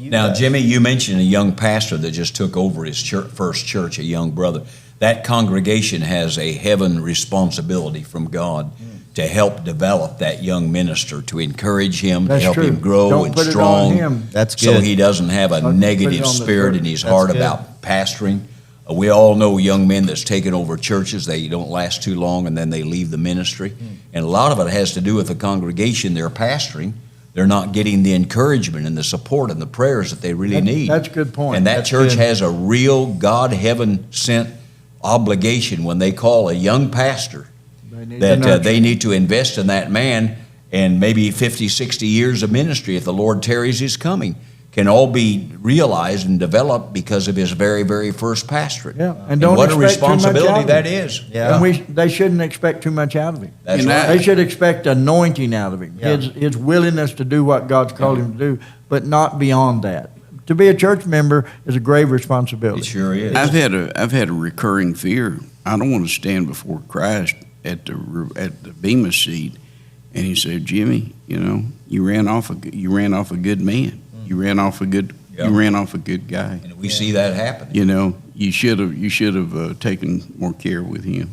you Now, guys. Jimmy, you mentioned a young pastor that just took over his first church, a young brother. That congregation has a heaven responsibility from God to help develop that young minister, to encourage him, That's to help true. him grow Don't and put it on strong. him. That's So good. he doesn't have a Don't put it negative on the spirit church. in his That's heart good. about pastoring. We all know young men that's taken over churches. They don't last too long, and then they leave the ministry. And a lot of it has to do with the congregation they're pastoring. They're not getting the encouragement and the support and the prayers that they really need. That's a good point. And that That's church good. has a real God heaven-sent obligation when they call a young pastor that they need to invest in that man, and maybe 50, 60 years of ministry, if the Lord tarries his coming, can all be realized and developed because of his very, very first pastorate. Yeah, and don't what a expect too much responsibility out of that him. is. Yeah. And they shouldn't expect too much out of him. That's And right. They should expect anointing out of him, Yeah. his willingness to do what God's called him to do, but not beyond that. To be a church member is a grave responsibility. It sure is. I've had a recurring fear. I don't want to stand before Christ at the Bema seat, and he said, "Jimmy, you ran off a good man. You ran off a good guy. And we see that happening. You should have taken more care with him."